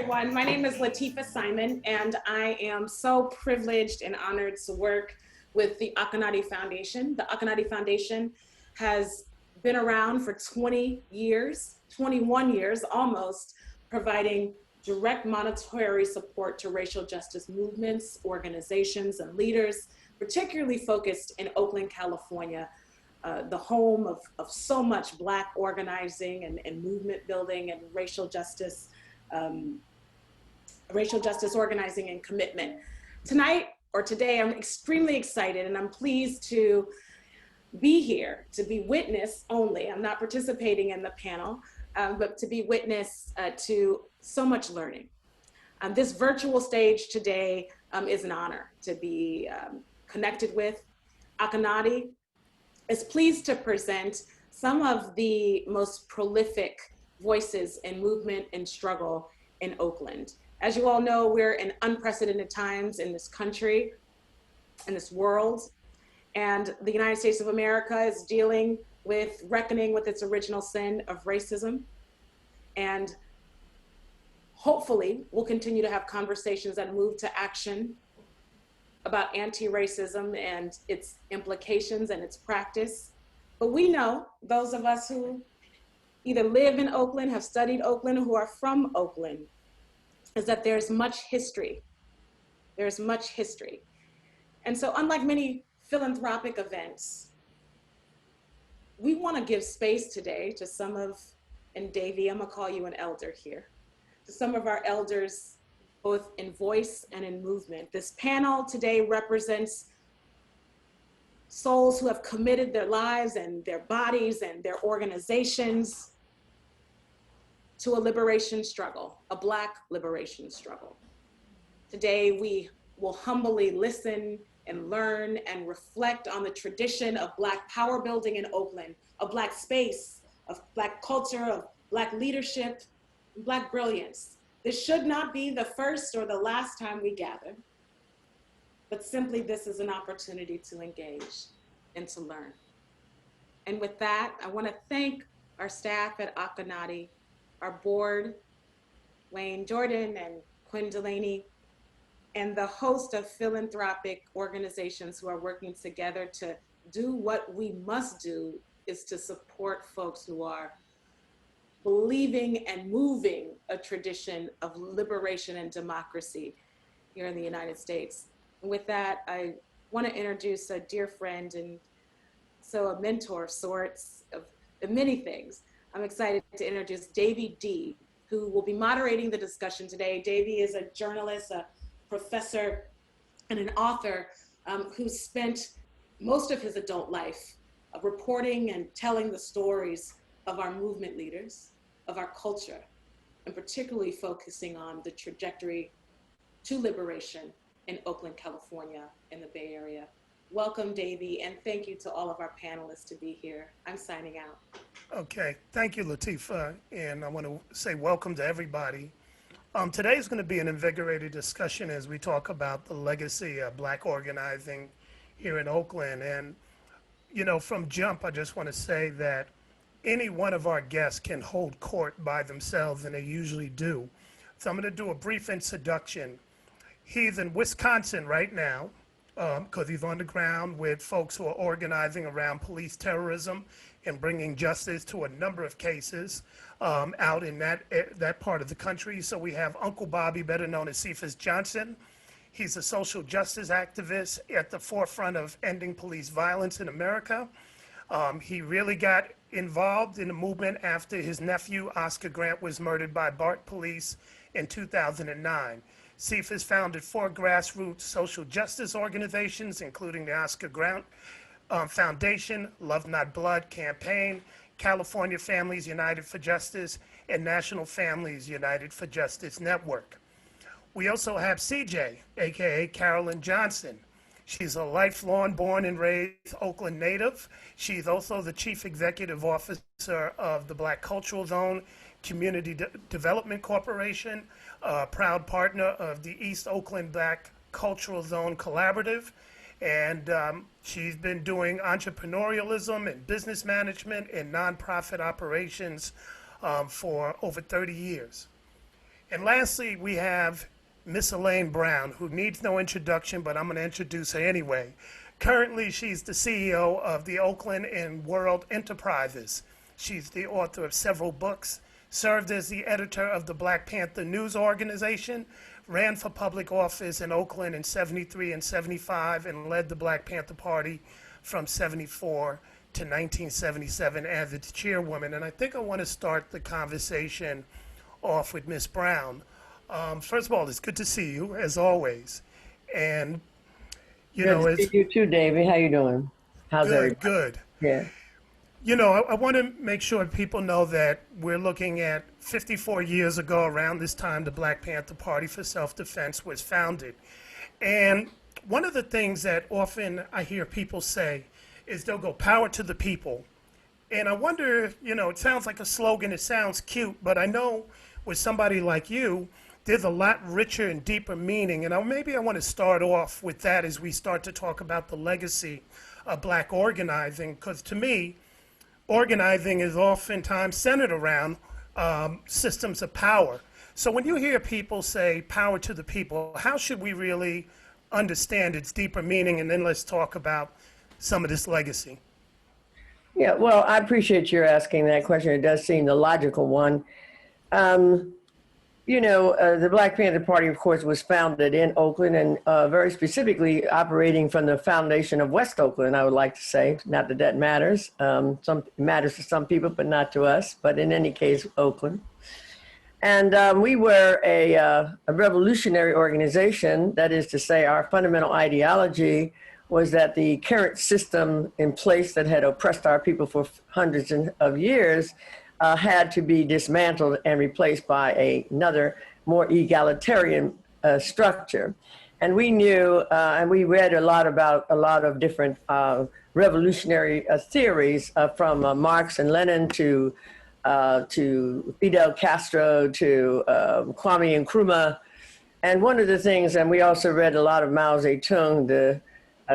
everyone. My name is Lateefah Simon, and I am so privileged and honored to work with the Akanadi Foundation. The Akanadi Foundation has been around for 20 years, 21 years almost, providing direct monetary support to racial justice movements, organizations, and leaders, particularly focused in Oakland, California, the home of so much Black organizing and movement building and racial justice organizing and commitment. Tonight, or today, I'm extremely excited and I'm pleased to be here, to be witness only. I'm not participating in the panel, but to be witness to so much learning. This virtual stage today is an honor to be connected with. Akanadi is pleased to present some of the most prolific voices in movement and struggle in Oakland. As you all know, we're in unprecedented times in this country, in this world, and the United States of America is dealing with reckoning with its original sin of racism. And hopefully we'll continue to have conversations that move to action about anti-racism and its implications and its practice. But we know, those of us who either live in Oakland, have studied Oakland, who are from Oakland, is that there's much history. There's much history. And so unlike many philanthropic events, we want to give space today to some of, and Davey, I'm gonna call you an elder here, to some of our elders, both in voice and in movement. This panel today represents souls who have committed their lives and their bodies and their organizations to a liberation struggle, a Black liberation struggle. Today, we will humbly listen and learn and reflect on the tradition of Black power building in Oakland, of Black space, of Black culture, of Black leadership, and Black brilliance. This should not be the first or the last time we gather, but simply this is an opportunity to engage and to learn. And with that, I want to thank our staff at Akanadi, our board, Wayne Jordan and Quinn Delaney, and the host of philanthropic organizations who are working together to do what we must do, is to support folks who are believing and moving a tradition of liberation and democracy here in the United States. And with that, I want to introduce a dear friend and so a mentor of sorts of many things. I'm excited to introduce Davey D, who will be moderating the discussion today. Davey is a journalist, a professor, and an author who spent most of his adult life reporting and telling the stories of our movement leaders, of our culture, and particularly focusing on the trajectory to liberation in Oakland, California, in the Bay Area. Welcome, Davey, and thank you to all of our panelists to be here. I'm signing out. Okay, thank you, Lateefah, and I want to say welcome to everybody. Today is going to be an invigorated discussion as we talk about the legacy of Black organizing here in Oakland. And, you know, from jump, I just want to say that any one of our guests can hold court by themselves, and they usually do. So I'm going to do a brief introduction. He's in Wisconsin right now, because he's on the ground with folks who are organizing around police terrorism and bringing justice to a number of cases out in that part of the country. So we have Uncle Bobby, better known as Cephus Johnson. He's a social justice activist at the forefront of ending police violence in America. He really got involved in the movement after his nephew, Oscar Grant, was murdered by BART police in 2009. Cephus founded 4 grassroots social justice organizations, including the Oscar Grant Foundation, Love Not Blood campaign, California Families United for Justice, and National Families United for Justice Network. We also have CJ, aka Carolyn Johnson. She's a lifelong born and raised Oakland native. She's also the Chief Executive Officer of the Black Cultural Zone Community Development Corporation, a proud partner of the East Oakland Black Cultural Zone Collaborative. And she's been doing entrepreneurialism and business management and nonprofit operations for over 30 years. And lastly, we have Miss Elaine Brown, who needs no introduction, but I'm going to introduce her anyway. Currently, she's the CEO of the Oakland and World Enterprises. She's the author of several books, served as the editor of the Black Panther News Organization, ran for public office in Oakland in 73 and 75, and led the Black Panther Party from 74 to 1977 as its chairwoman. And I think I want to start the conversation off with Miss Brown. First of all, it's good to see you, as always. And, you know, Good to see you too, Davey. How you doing? How's everybody? Good. Yeah. You know, I want to make sure people know that we're looking at 54 years ago, around this time, the Black Panther Party for Self-Defense was founded. And one of the things that often I hear people say is they'll go, power to the people. And I wonder, you know, it sounds like a slogan, it sounds cute, but I know with somebody like you, there's a lot richer and deeper meaning. And maybe I want to start off with that as we start to talk about the legacy of Black organizing, because to me, organizing is oftentimes centered around systems of power. So when you hear people say power to the people, how should we really understand its deeper meaning? And then let's talk about some of this legacy. Yeah, well, I appreciate your asking that question. It does seem the logical one. You know, the Black Panther Party, of course, was founded in Oakland and very specifically operating from the foundation of West Oakland, I would like to say. Not that that matters. It matters to some people, but not to us. But in any case, Oakland. And we were a revolutionary organization. That is to say, our fundamental ideology was that the current system in place that had oppressed our people for hundreds of years had to be dismantled and replaced by another more egalitarian structure. And we knew, and we read a lot about a lot of different revolutionary theories from Marx and Lenin to Fidel Castro to Kwame Nkrumah. And one of the things, and we also read a lot of Mao Zedong, the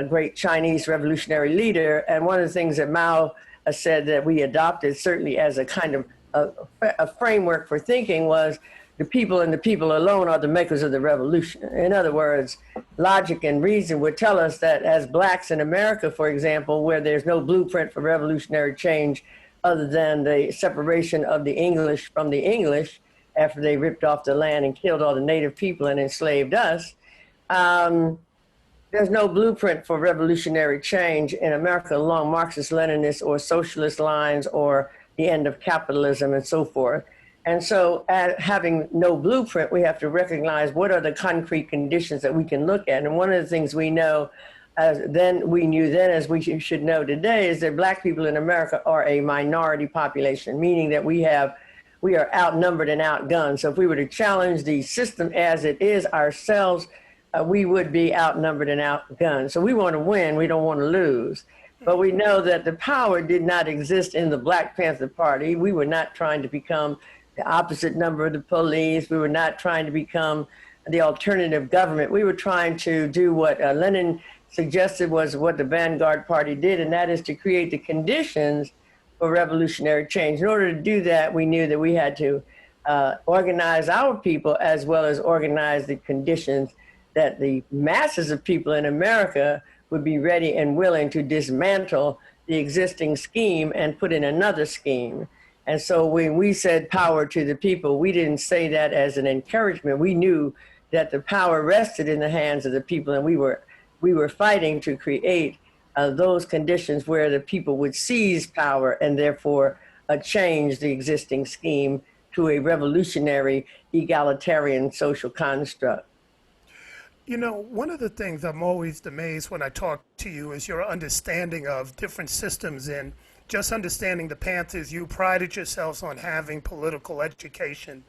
great Chinese revolutionary leader. And one of the things that Mao said that we adopted certainly as a kind of a framework for thinking was the people and the people alone are the makers of the revolution. In other words, logic and reason would tell us that as Blacks in America, for example, where there's no blueprint for revolutionary change other than the separation of the English from the English after they ripped off the land and killed all the native people and enslaved us, there's no blueprint for revolutionary change in America along Marxist, Leninist, or socialist lines, or the end of capitalism and so forth. And so having no blueprint, we have to recognize what are the concrete conditions that we can look at. And one of the things we know, as we should know today, is that Black people in America are a minority population, meaning that we are outnumbered and outgunned. So if we were to challenge the system as it is ourselves, we would be outnumbered and outgunned. So we want to win, we don't want to lose. But we know that the power did not exist in the Black Panther Party. We were not trying to become the opposite number of the police. We were not trying to become the alternative government. We were trying to do what Lenin suggested was what the Vanguard Party did, and that is to create the conditions for revolutionary change. In order to do that, we knew that we had to organize our people as well as organize the conditions that the masses of people in America would be ready and willing to dismantle the existing scheme and put in another scheme. And so when we said power to the people, we didn't say that as an encouragement. We knew that the power rested in the hands of the people, and we were fighting to create those conditions where the people would seize power and therefore change the existing scheme to a revolutionary, egalitarian social construct. You know, one of the things I'm always amazed when I talk to you is your understanding of different systems, and just understanding the Panthers. You prided yourselves on having political education,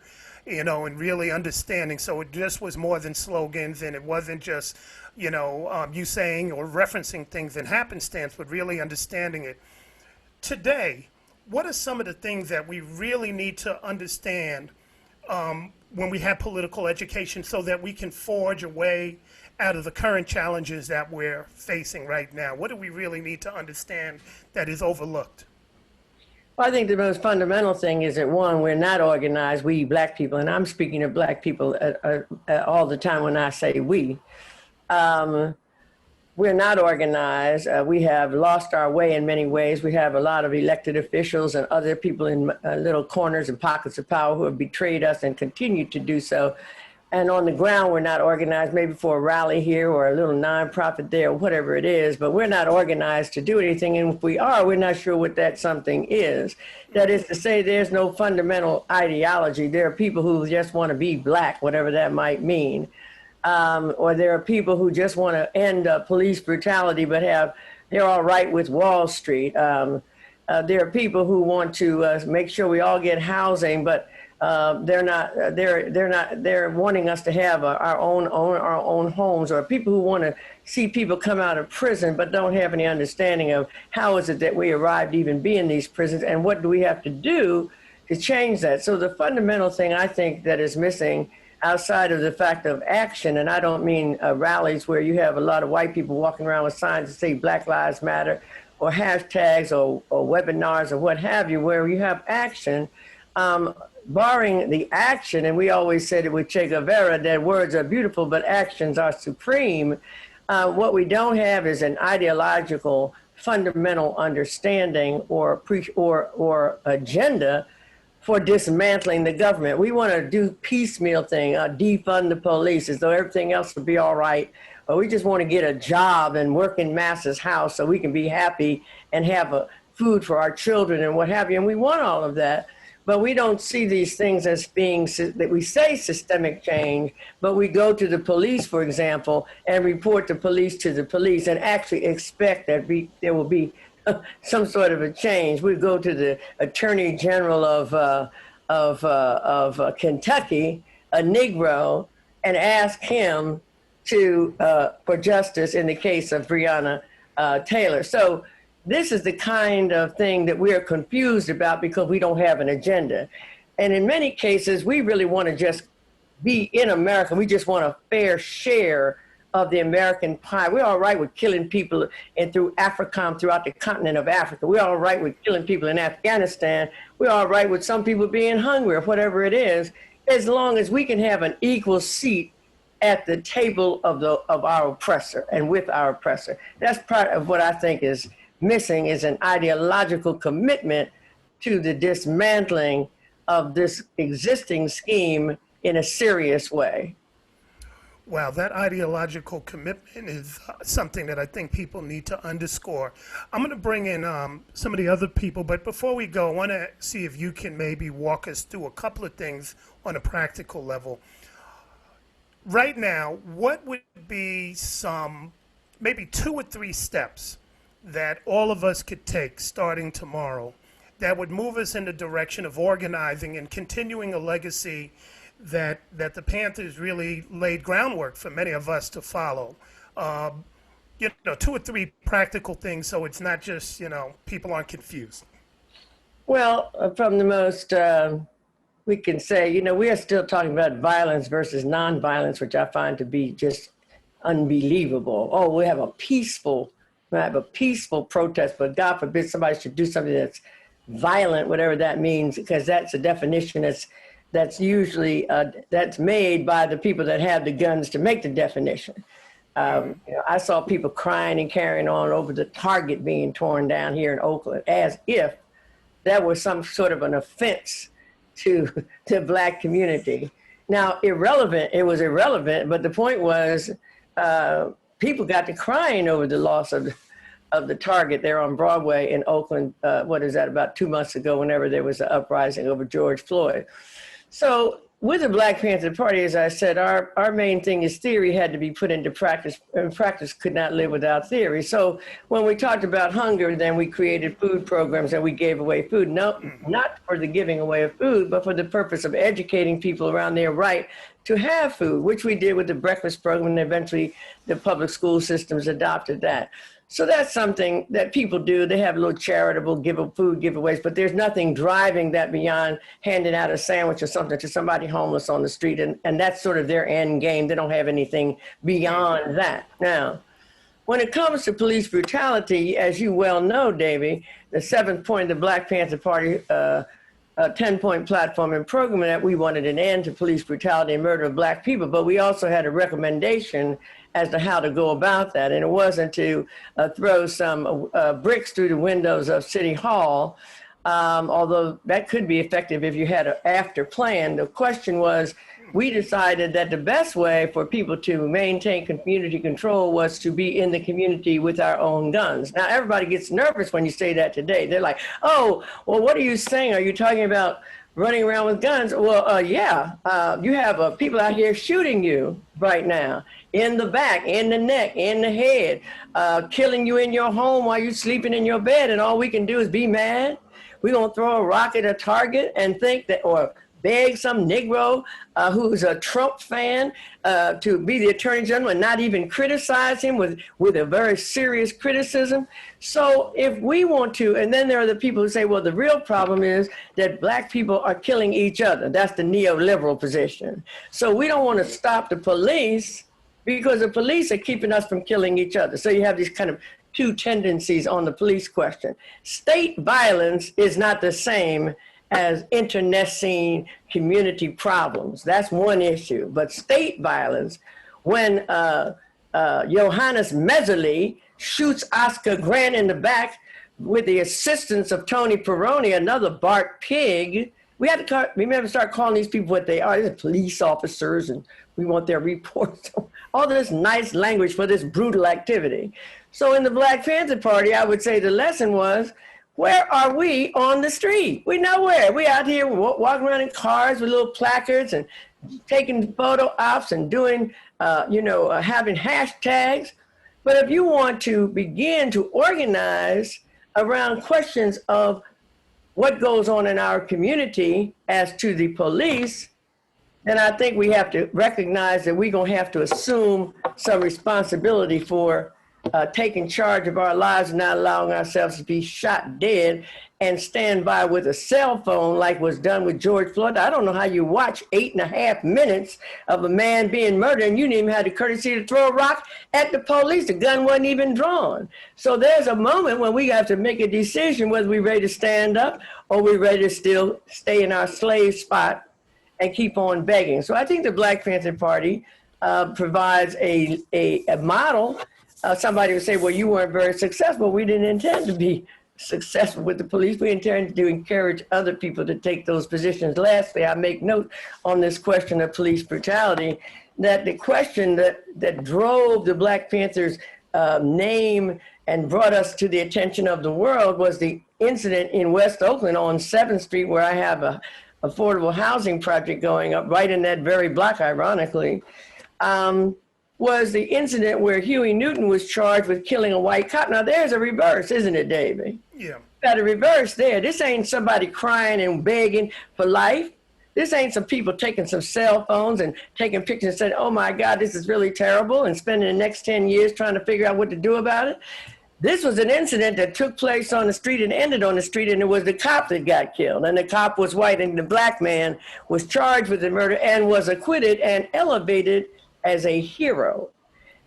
you know, and really understanding. So it just was more than slogans, and it wasn't just, you know, you saying or referencing things in happenstance, but really understanding it. Today, what are some of the things that we really need to understand when we have political education so that we can forge a way out of the current challenges that we're facing right now? What do we really need to understand that is overlooked? Well, I think the most fundamental thing is that, one, we're not organized, we Black people, and I'm speaking of Black people all the time when I say we. Um, we're not organized. We have lost our way in many ways. We have a lot of elected officials and other people in little corners and pockets of power who have betrayed us and continue to do so. And on the ground, we're not organized, maybe for a rally here or a little nonprofit there, or whatever it is, but we're not organized to do anything. And if we are, we're not sure what that something is. That is to say, there's no fundamental ideology. There are people who just want to be Black, whatever that might mean. Or there are people who just want to end police brutality, but they're all right with Wall Street. There are people who want to make sure we all get housing, but they're wanting us to have our own homes, or people who want to see people come out of prison but don't have any understanding of how is it that we arrived to even be in these prisons, and what do we have to do to change that. So the fundamental thing I think that is missing, outside of the fact of action, and I don't mean rallies where you have a lot of white people walking around with signs that say Black Lives Matter, or hashtags, or webinars, or what have you, where you have action. Barring the action, and we always said it with Che Guevara, that words are beautiful, but actions are supreme. What we don't have is an ideological, fundamental understanding or agenda for dismantling the government. We want to do piecemeal thing, defund the police as though everything else will be all right. Or we just want to get a job and work in masses' house so we can be happy and have food for our children and what have you. And we want all of that. But we don't see these things as being, that we say systemic change, but we go to the police, for example, and report the police to the police and actually expect that there will be some sort of a change. We go to the Attorney General of Kentucky, a Negro, and ask him for justice in the case of Breonna Taylor. So this is the kind of thing that we're confused about because we don't have an agenda. And in many cases, we really want to just be in America. We just want a fair share of the American pie. We're all right with killing people through AFRICOM throughout the continent of Africa. We're all right with killing people in Afghanistan. We're all right with some people being hungry or whatever it is, as long as we can have an equal seat at the table of our oppressor and with our oppressor. That's part of what I think is missing, is an ideological commitment to the dismantling of this existing scheme in a serious way. Wow, that ideological commitment is something that I think people need to underscore. I'm going to bring in some of the other people, but before we go, I want to see if you can maybe walk us through a couple of things on a practical level. Right now, what would be some, maybe 2 or 3 steps that all of us could take starting tomorrow that would move us in the direction of organizing and continuing a legacy that the Panthers really laid groundwork for many of us to follow? 2 or 3 practical things, so it's not just, people aren't confused. Well, from the most, we can say, we are still talking about violence versus nonviolence, which I find to be just unbelievable. Oh, we have a peaceful protest, but God forbid somebody should do something that's violent, whatever that means, because that's a definition that's usually that's made by the people that have the guns to make the definition. I saw people crying and carrying on over the Target being torn down here in Oakland, as if that was some sort of an offense to the Black community. Now, it was irrelevant, but the point was people got to crying over the loss of the Target there on Broadway in Oakland, about 2 months ago, whenever there was an uprising over George Floyd. So with the Black Panther Party, as I said, our main thing is theory had to be put into practice, and practice could not live without theory. So when we talked about hunger, then we created food programs and we gave away food. No, not for the giving away of food, but for the purpose of educating people around their right to have food, which we did with the breakfast program, and eventually the public school systems adopted that. So that's something that people do. They have little charitable food giveaways, but there's nothing driving that beyond handing out a sandwich or something to somebody homeless on the street. And that's sort of their end game. They don't have anything beyond that. Now, when it comes to police brutality, as you well know, Davey, the 7th point of the Black Panther Party 10-point platform and program that we wanted an end to police brutality and murder of Black people, but we also had a recommendation as to how to go about that. And it wasn't to throw some bricks through the windows of City Hall, although that could be effective if you had an after plan. The question was, we decided that the best way for people to maintain community control was to be in the community with our own guns. Now, everybody gets nervous when you say that today. They're like, oh, well, what are you saying? Are you talking about running around with guns? Well, yeah, you have people out here shooting you right now, in the back, in the neck, in the head, killing you in your home while you're sleeping in your bed, and all we can do is be mad. We're gonna throw a rock at a target and think that, or beg some Negro who's a Trump fan to be the Attorney General and not even criticize him with a very serious criticism. So if we want to, and then there are the people who say, well, the real problem is that Black people are killing each other. That's the neoliberal position. So we don't want to stop the police because the police are keeping us from killing each other. So you have these kind of two tendencies on the police question. State violence is not the same as internecine community problems. That's one issue. But state violence, when Johannes Meserly shoots Oscar Grant in the back with the assistance of Tony Peroni, another Bart Pig, we had to remember start calling these people what they are. They're police officers, and we want their reports. All this nice language for this brutal activity. So in the Black Panther Party, I would say the lesson was, where are we on the street? We're nowhere. We out here walking around in cars with little placards and taking photo ops and doing, having hashtags. But if you want to begin to organize around questions of what goes on in our community as to the police, then I think we have to recognize that we're going to have to assume some responsibility for taking charge of our lives and not allowing ourselves to be shot dead and stand by with a cell phone like was done with George Floyd. I don't know how you watch 8.5 minutes of a man being murdered and you didn't even have the courtesy to throw a rock at the police. The gun wasn't even drawn. So there's a moment when we have to make a decision whether we're ready to stand up or we're ready to still stay in our slave spot and keep on begging. So I think the Black Panther Party provides a model. Somebody would say, well, you weren't very successful. We didn't intend to be successful with the police. We intend to encourage other people to take those positions. Lastly, I make note on this question of police brutality, that the question that drove the Black Panthers' name and brought us to the attention of the world was the incident in West Oakland on 7th Street, where I have a affordable housing project going up right in that very block, ironically. Was the incident where Huey Newton was charged with killing a white cop. Now there's a reverse, isn't it, Davey? Yeah. Got a reverse there. This ain't somebody crying and begging for life. This ain't some people taking some cell phones and taking pictures and saying, oh my God, this is really terrible, and spending the next 10 years trying to figure out what to do about it. This was an incident that took place on the street and ended on the street, and it was the cop that got killed. And the cop was white, and the Black man was charged with the murder and was acquitted and elevated as a hero.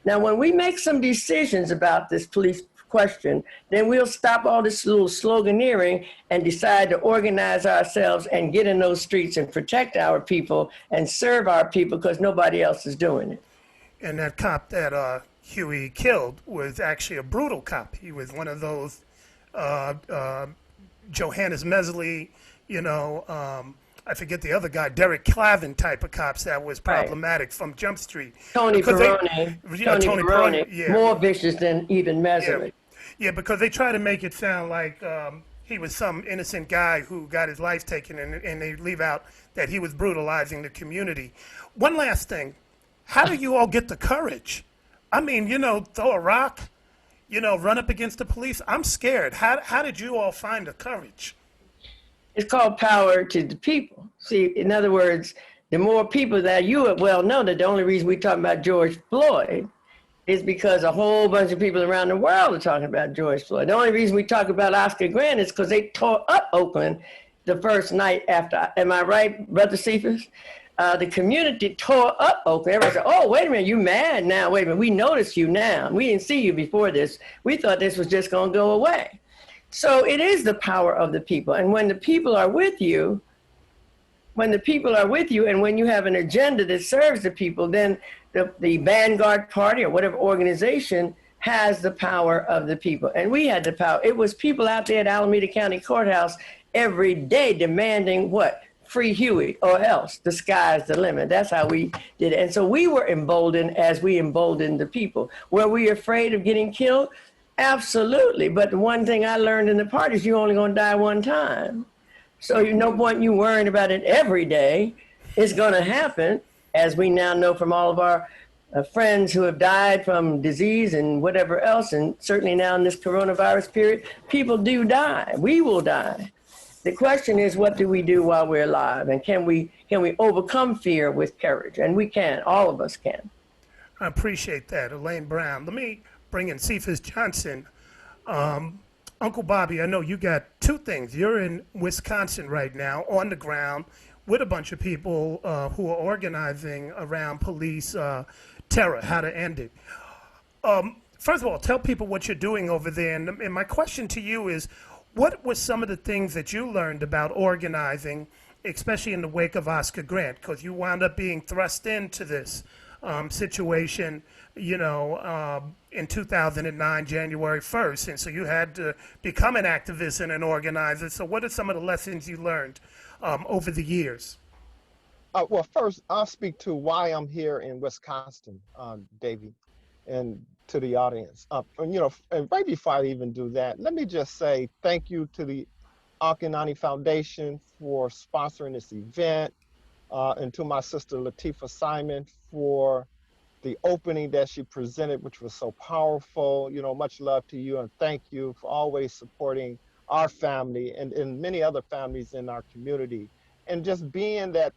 Now, when we make some decisions about this police question, then we'll stop all this little sloganeering and decide to organize ourselves and get in those streets and protect our people and serve our people, because nobody else is doing it. And that cop that Huey killed was actually a brutal cop. He was one of those Johannes Meserly, I forget the other guy, Derek Clavin type of cops that was problematic from Jump Street. Tony Peroni. Tony Peroni, yeah. More vicious than even Meserly. Yeah, because they try to make it sound like he was some innocent guy who got his life taken, and they leave out that he was brutalizing the community. One last thing. How do you all get the courage? I mean, throw a rock, run up against the police. I'm scared. How did you all find the courage? It's called power to the people. See, in other words, the more people that you well know that the only reason we're talking about George Floyd is because a whole bunch of people around the world are talking about George Floyd. The only reason we talk about Oscar Grant is because they tore up Oakland the first night after. Am I right, Brother Cephus? the community tore up Oakland. Everybody said, oh, wait a minute, you mad now? Wait a minute, we noticed you now. We didn't see you before this. We thought this was just going to go away. So it is the power of the people. And when the people are with you, and when you have an agenda that serves the people, then the Vanguard Party or whatever organization has the power of the people. And we had the power. It was people out there at Alameda County Courthouse every day demanding what? Free Huey, or else the sky's the limit. That's how we did it. And so we were emboldened as we emboldened the people. Were we afraid of getting killed? Absolutely. But the one thing I learned in the party is you're only going to die one time. So no point you worrying about it every day. It's going to happen, as we now know from all of our friends who have died from disease and whatever else, and certainly now in this coronavirus period, people do die. We will die. The question is, what do we do while we're alive? And can we overcome fear with courage? And we can. All of us can. I appreciate that, Elaine Brown. Let me bring in Cephus Johnson. Uncle Bobby, I know you got two things. You're in Wisconsin right now on the ground with a bunch of people who are organizing around police terror, how to end it. First of all, tell people what you're doing over there. And my question to you is, what were some of the things that you learned about organizing, especially in the wake of Oscar Grant? Because you wound up being thrust into this situation, in 2009, January 1st. And so you had to become an activist and an organizer. So what are some of the lessons you learned over the years? Well, first, I'll speak to why I'm here in Wisconsin, Davey, and to the audience. And right before I even do that, let me just say thank you to the Akinani Foundation for sponsoring this event, and to my sister Lateefah Simon for the opening that she presented, which was so powerful. Much love to you, and thank you for always supporting our family and many other families in our community, and just being that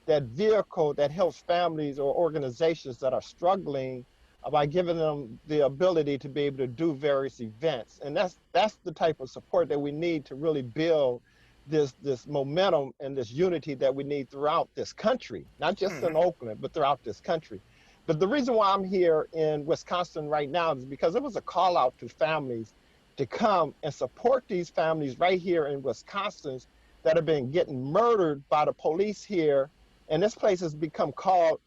vehicle that helps families or organizations that are struggling by giving them the ability to be able to do various events. And that's the type of support that we need to really build this momentum and this unity that we need throughout this country, not just in Oakland, but throughout this country. But the reason why I'm here in Wisconsin right now is because it was a call out to families to come and support these families right here in Wisconsin that have been getting murdered by the police here. And this place has become called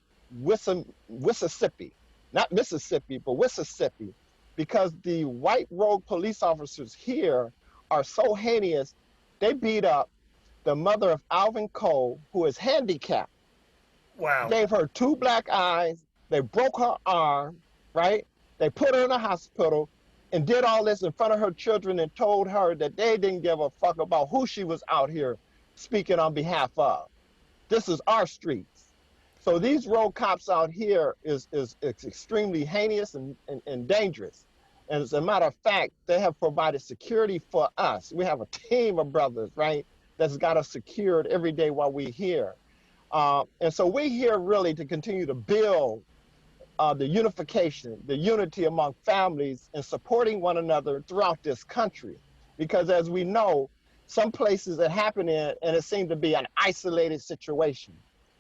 Mississippi, not Mississippi, but Mississippi, because the white rogue police officers here are so heinous. They beat up the mother of Alvin Cole, who is handicapped. Wow. Gave her 2 black eyes. They broke her arm, right? They put her in a hospital and did all this in front of her children and told her that they didn't give a fuck about who she was out here speaking on behalf of. This is our streets. So these road cops out here is extremely heinous and dangerous. And as a matter of fact, they have provided security for us. We have a team of brothers, right, that's got us secured every day while we're here. And so we're here really to continue to build the unification, the unity among families, and supporting one another throughout this country. Because as we know, some places that happen in, and it seemed to be an isolated situation.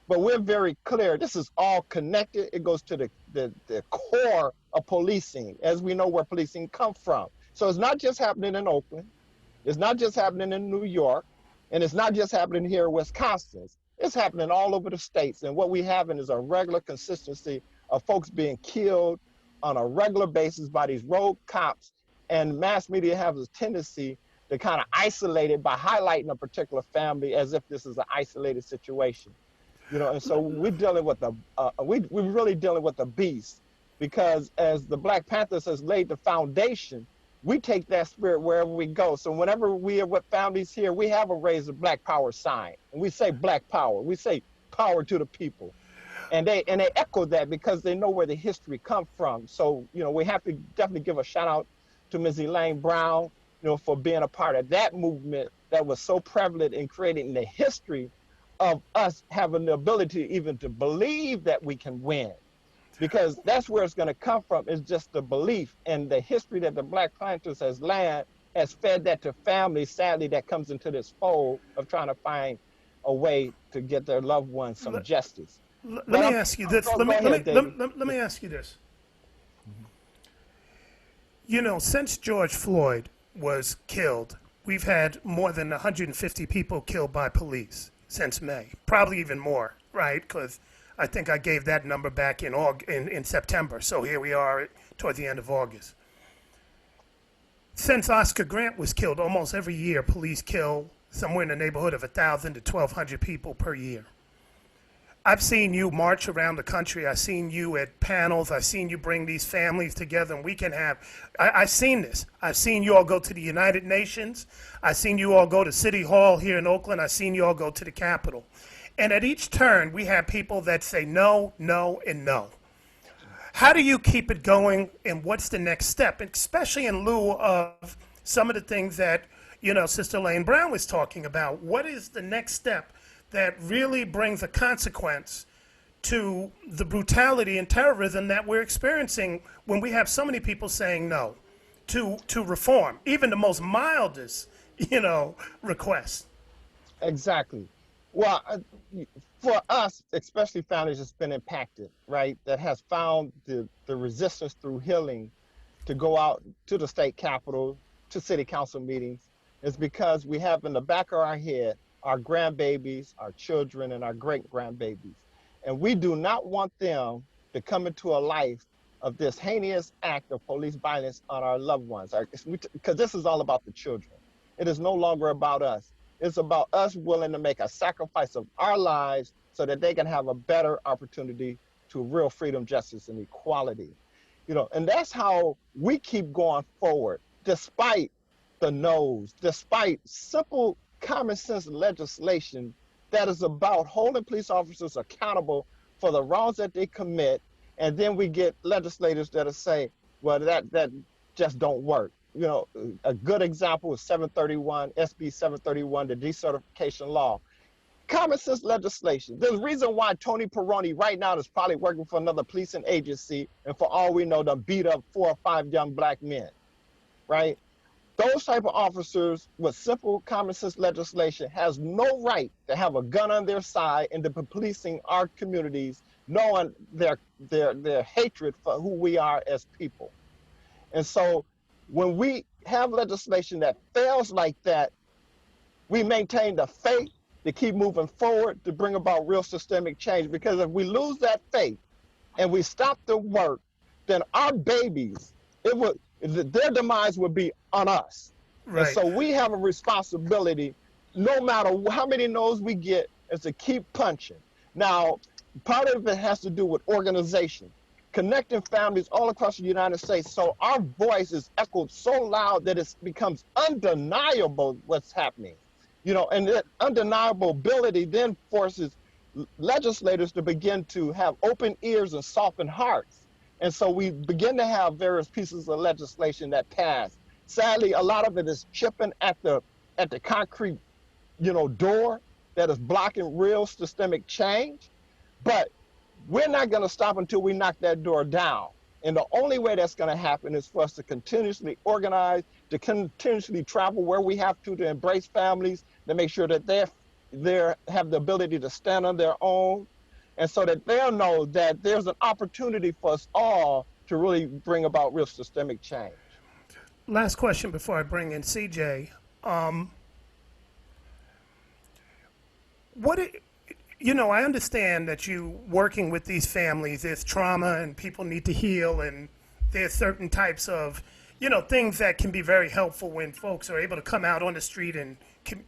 But we're very clear, this is all connected. It goes to the core of policing, as we know where policing comes from. So it's not just happening in Oakland, it's not just happening in New York, and it's not just happening here in Wisconsin. It's happening all over the states. And what we have is a regular consistency of folks being killed on a regular basis by these rogue cops. And mass media has a tendency to kind of isolate it by highlighting a particular family as if this is an isolated situation. And so we're dealing with we're really dealing with the beast, because as the Black Panthers has laid the foundation, we take that spirit wherever we go. So whenever we are with families here, we have a raise a Black Power sign, and we say Black Power. We say power to the people, and they echo that because they know where the history comes from. So we have to definitely give a shout out to Ms. Elaine Brown, for being a part of that movement that was so prevalent in creating the history of us having the ability even to believe that we can win. Because that's where it's going to come from, is just the belief, and the history that the Black Panthers has fed that to families, sadly, that comes into this fold of trying to find a way to get their loved ones some justice. Let me ask you this. Let me ask you this. You know, since George Floyd was killed, we've had more than 150 people killed by police since May, probably even more, right? Because I think I gave that number back in September. So here we are toward the end of August. Since Oscar Grant was killed, almost every year police kill somewhere in the neighborhood of 1,000 to 1,200 people per year. I've seen you march around the country. I've seen you at panels. I've seen you bring these families together, and we can have, I've seen this. I've seen you all go to the United Nations. I've seen you all go to City Hall here in Oakland. I've seen you all go to the Capitol. And at each turn, we have people that say no, no, and no. How do you keep it going, and what's the next step, especially in lieu of some of the things that, you know, Sister Elaine Brown was talking about? What is the next step that really brings a consequence to the brutality and terrorism that we're experiencing when we have so many people saying no to reform, even the most mildest, you know, requests? Exactly. Well, for us, especially families that's been impacted, right, that has found the resistance through healing to go out to the state capitol, to city council meetings, is because we have in the back of our head our grandbabies, our children, and our great-grandbabies. And we do not want them to come into a life of this heinous act of police violence on our loved ones, because this is all about the children. It is no longer about us. It's about us willing to make a sacrifice of our lives so that they can have a better opportunity to real freedom, justice, and equality. You know, and that's how we keep going forward, despite the no's, despite simple common sense legislation that is about holding police officers accountable for the wrongs that they commit. And then we get legislators that'll say, well, that just don't work. You know, a good example is 731, SB 731, the decertification law. Common sense legislation. There's a reason why Tony Peroni right now is probably working for another policing agency, and for all we know, done beat up 4 or 5 young black men, right? Those type of officers with simple common sense legislation has no right to have a gun on their side and to be policing our communities, knowing their hatred for who we are as people. And so when we have legislation that fails like that, we maintain the faith to keep moving forward to bring about real systemic change. Because if we lose that faith and we stop the work, then our babies, their demise would be on us. Right. And so we have a responsibility, no matter how many no's we get, is to keep punching. Now, part of it has to do with organization, connecting families all across the United States. So our voice is echoed so loud that it becomes undeniable what's happening. You know, and that undeniable ability then forces legislators to begin to have open ears and soften hearts. And so we begin to have various pieces of legislation that pass. Sadly, a lot of it is chipping at the concrete, you know, door that is blocking real systemic change. But we're not going to stop until we knock that door down. And the only way that's going to happen is for us to continuously organize, to continuously travel where we have to embrace families, to make sure that they have the ability to stand on their own, and so that they'll know that there's an opportunity for us all to really bring about real systemic change. Last question before I bring in CJ. You know, I understand that you working with these families, there's trauma and people need to heal, and there's certain types of, you know, things that can be very helpful when folks are able to come out on the street and,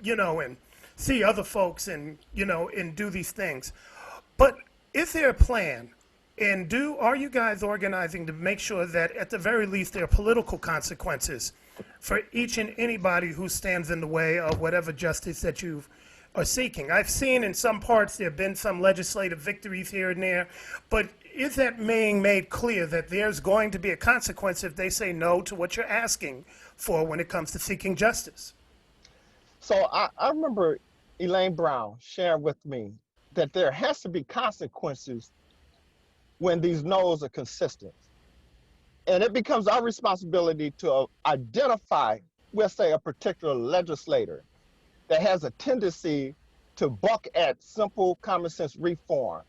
you know, and see other folks and, you know, and do these things. But is there a plan, and are you guys organizing to make sure that at the very least there are political consequences for each and anybody who stands in the way of whatever justice that you are seeking? I've seen in some parts there have been some legislative victories here and there, but is that being made clear that there's going to be a consequence if they say no to what you're asking for when it comes to seeking justice? So I remember Elaine Brown sharing with me that there has to be consequences when these no's are consistent. And it becomes our responsibility to identify, we'll say, a particular legislator that has a tendency to buck at simple common sense reform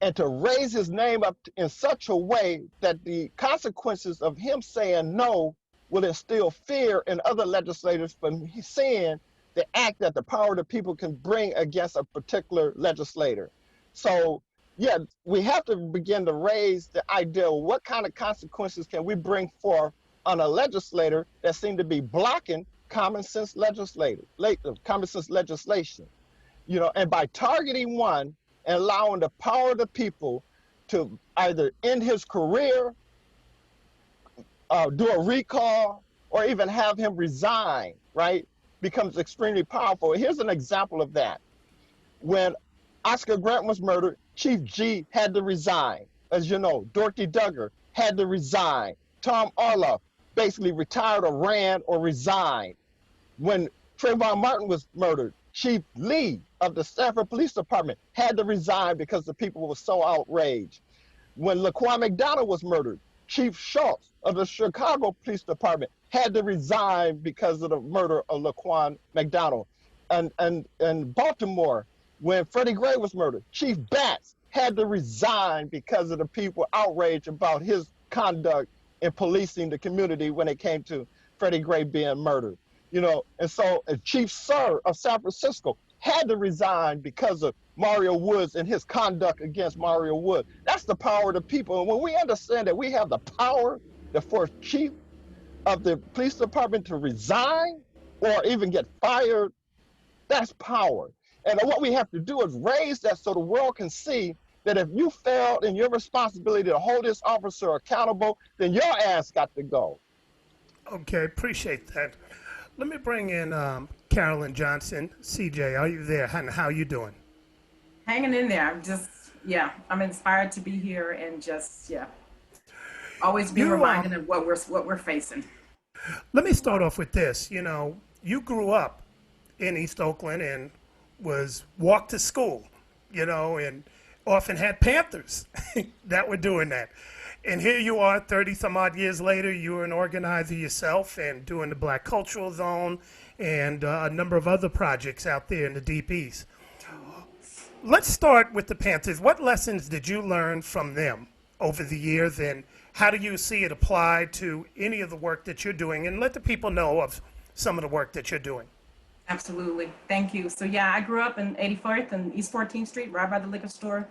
and to raise his name up in such a way that the consequences of him saying no will instill fear in other legislators from seeing the act that the power of the people can bring against a particular legislator. So, yeah, we have to begin to raise the idea of what kind of consequences can we bring forth on a legislator that seem to be blocking common sense common sense legislation. You know, and by targeting one and allowing the power of the people to either end his career, do a recall, or even have him resign, right, becomes extremely powerful. Here's an example of that. When Oscar Grant was murdered, Chief G had to resign. As you know, Dorothy Duggar had to resign. Tom Orloff basically retired or ran or resigned. When Trayvon Martin was murdered, Chief Lee of the Stafford Police Department had to resign because the people were so outraged. When Laquan McDonald was murdered, Chief Schultz of the Chicago Police Department had to resign because of the murder of Laquan McDonald. And Baltimore, when Freddie Gray was murdered, Chief Batts had to resign because of the people outraged about his conduct in policing the community when it came to Freddie Gray being murdered. You know, and so Chief Sir of San Francisco had to resign because of Mario Woods and his conduct against Mario Woods. That's the power of the people. And when we understand that we have the power to force chief of the police department to resign or even get fired, that's power. And what we have to do is raise that so the world can see that if you failed in your responsibility to hold this officer accountable, then your ass got to go. Okay, appreciate that. Let me bring in Carolyn Johnson. CJ, are you there? How you doing? Hanging in there. I'm just, I'm inspired to be here and just, always be reminded of what we're facing. Let me start off with this. You know, you grew up in East Oakland and walked to school, you know, and often had Panthers that were doing that. And here you are 30 some odd years later, you're an organizer yourself and doing the Black Cultural Zone and a number of other projects out there in the Deep East. Let's start with the Panthers. What lessons did you learn from them over the years, and how do you see it applied to any of the work that you're doing? And let the people know of some of the work that you're doing. Absolutely. Thank you. So I grew up in 84th and East 14th Street, right by the liquor store.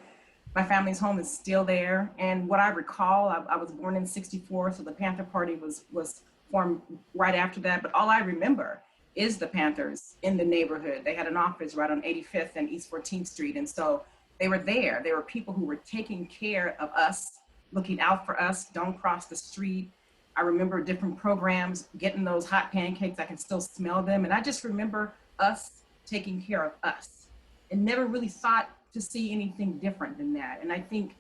My family's home is still there. And what I recall, I was born in 64, so the Panther Party was formed right after that. But all I remember is the Panthers in the neighborhood. They had an office right on 85th and East 14th Street. And so they were there. There were people who were taking care of us, looking out for us, don't cross the street. I remember different programs, getting those hot pancakes. I can still smell them. And I just remember us taking care of us and never really thought to see anything different than that. And I think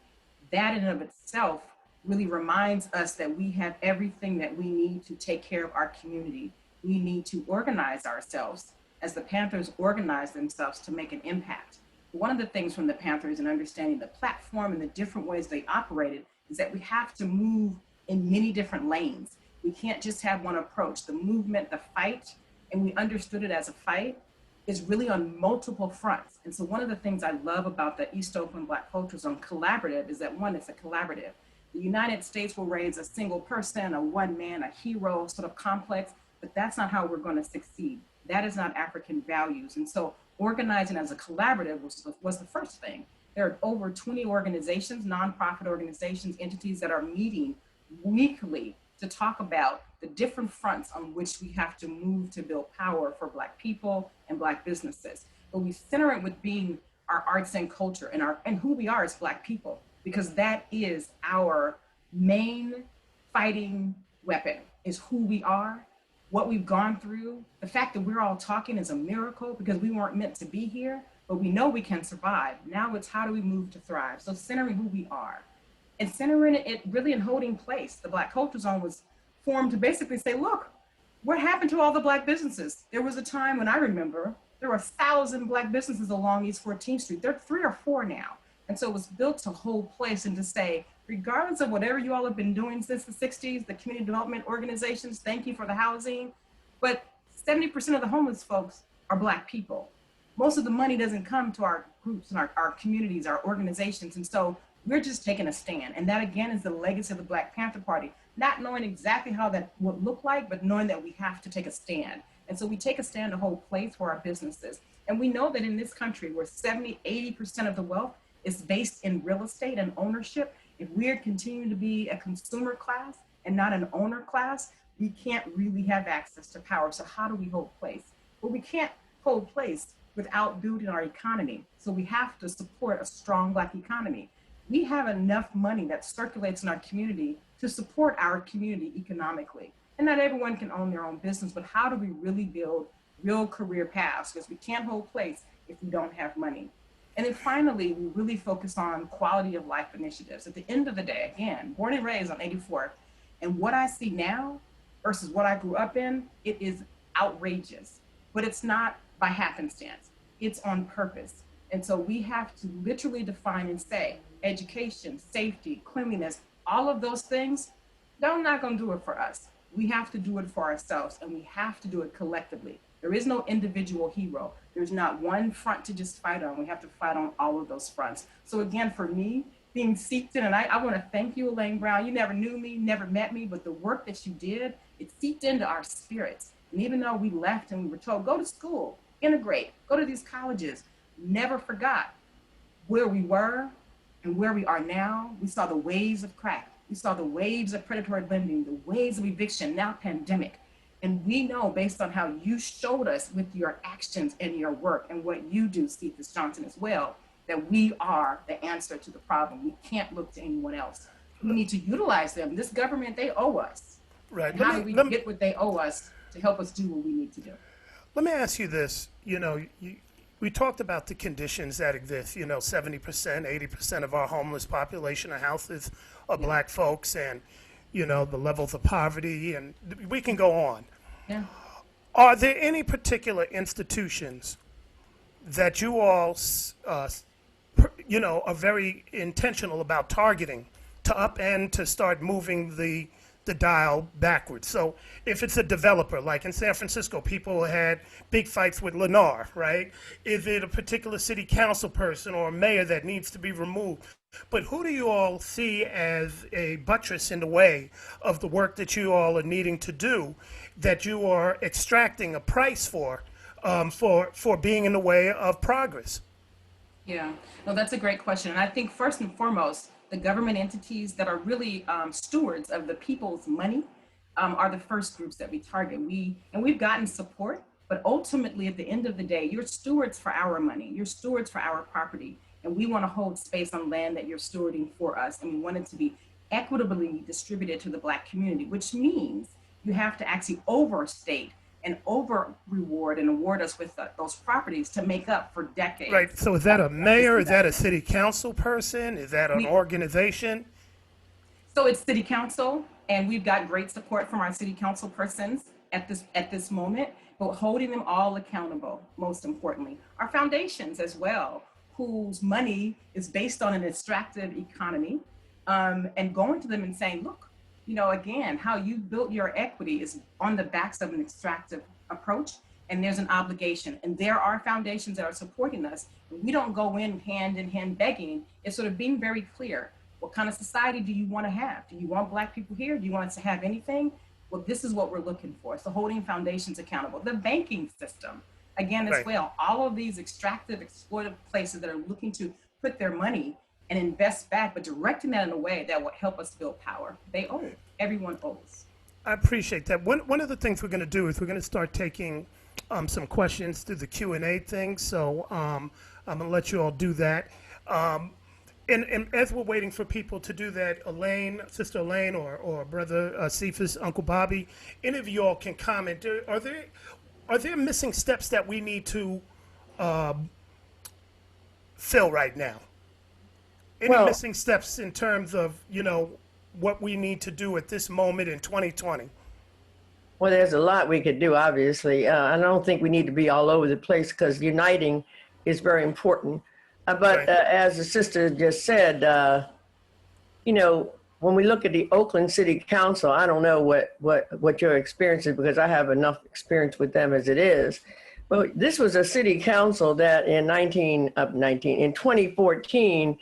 that in and of itself really reminds us that we have everything that we need to take care of our community. We need to organize ourselves as the Panthers organize themselves to make an impact. One of the things from the Panthers and understanding the platform and the different ways they operated is that we have to move in many different lanes. We can't just have one approach. The movement, the fight, and we understood it as a fight, is really on multiple fronts. And so one of the things I love about the East Oakland Black Culture Zone collaborative is that, one, it's a collaborative. The United States will raise a single person, a one man, a hero sort of complex, but that's not how we're going to succeed. That is not African values. And so organizing as a collaborative was the first thing. There are over 20 organizations, nonprofit organizations, entities that are meeting weekly to talk about the different fronts on which we have to move to build power for Black people and Black businesses. But we center it with being our arts and culture and who we are as Black people, because that is our main fighting weapon, is who we are, what we've gone through. The fact that we're all talking is a miracle because we weren't meant to be here, but we know we can survive. Now it's how do we move to thrive? So centering who we are and centering it really in holding place. The Black Culture Zone was formed to basically say, look, what happened to all the Black businesses? There was a time when I remember there were 1,000 Black businesses along East 14th Street. There are 3 or 4 now. And so it was built to hold place and to say, regardless of whatever you all have been doing since the 60s, the community development organizations, thank you for the housing, but 70% of the homeless folks are Black people. most of the money doesn't come to our groups and our communities, our organizations. And so we're just taking a stand. And that again is the legacy of the Black Panther Party, not knowing exactly how that would look like, but knowing that we have to take a stand. And so we take a stand to hold place for our businesses. And we know that in this country where 80% of the wealth is based in real estate and ownership, if we're continuing to be a consumer class and not an owner class, we can't really have access to power. So how do we hold place? Well, we can't hold place without building our economy. So we have to support a strong Black economy. We have enough money that circulates in our community to support our community economically. And not everyone can own their own business, but how do we really build real career paths? Because we can't hold place if we don't have money. And then finally, we really focus on quality of life initiatives. At the end of the day, again, born and raised on 84th, and what I see now versus what I grew up in, it is outrageous, but it's not by happenstance, it's on purpose. And so we have to literally define and say, education, safety, cleanliness, all of those things, they're not gonna do it for us. We have to do it for ourselves, and we have to do it collectively. There is no individual hero. There's not one front to just fight on. We have to fight on all of those fronts. So again, for me, being seeped in, and I wanna thank you, Elaine Brown. You never knew me, never met me, but the work that you did, it seeped into our spirits. And even though we left and we were told, go to school, integrate, go to these colleges, never forgot where we were and where we are now. We saw the waves of crack. We saw the waves of predatory lending, the waves of eviction, now pandemic. And we know based on how you showed us with your actions and your work and what you do, Cephus Johnson, as well, that we are the answer to the problem. We can't look to anyone else. We need to utilize them. This government, they owe us. Right. And how do we get what they owe us to help us do what we need to do? Let me ask you this. We talked about the conditions that exist. 70%, 80% of our homeless population of houses are Black folks, and the levels of poverty, and we can go on. Yeah. Are there any particular institutions that you all, are very intentional about targeting to upend, to start moving the dial backwards? So if it's a developer, like in San Francisco, people had big fights with Lennar, right? Is it a particular city council person or a mayor that needs to be removed? But who do you all see as a buttress in the way of the work that you all are needing to do, that you are extracting a price for being in the way of progress? Yeah, no, that's a great question. And I think first and foremost, the government entities that are really stewards of the people's money are the first groups that we target. We've gotten support, but ultimately at the end of the day, you're stewards for our money, you're stewards for our property. And we want to hold space on land that you're stewarding for us. And we want it to be equitably distributed to the Black community, which means you have to actually overstate and over reward and award us with those properties to make up for decades. Right. So is that a mayor? Is that a city council person? Is that an organization? So it's city council, and we've got great support from our city council persons at this moment, but holding them all accountable, most importantly. Our foundations as well, whose money is based on an extractive economy, and going to them and saying, look, again, how you built your equity is on the backs of an extractive approach, and there's an obligation. And there are foundations that are supporting us. We don't go in hand begging. It's sort of being very clear. What kind of society do you want to have? Do you want Black people here? Do you want us to have anything? Well, this is what we're looking for. So holding foundations accountable. The banking system, again, as well, all of these extractive, exploitive places that are looking to put their money and invest back, but directing that in a way that will help us build power. They owe it. Everyone owes. I appreciate that. One of the things we're going to do is we're going to start taking some questions through the Q&A thing. So I'm going to let you all do that. And as we're waiting for people to do that, Elaine, Sister Elaine, or Brother Cephus, Uncle Bobby, any of you all can comment. Are there missing steps that we need to fill right now? Any missing steps in terms of, what we need to do at this moment in 2020? Well, there's a lot we could do, obviously. I don't think we need to be all over the place because uniting is very important. But as the sister just said, when we look at the Oakland City Council, I don't know what your experience is because I have enough experience with them as it is. Well, this was a city council that in 2014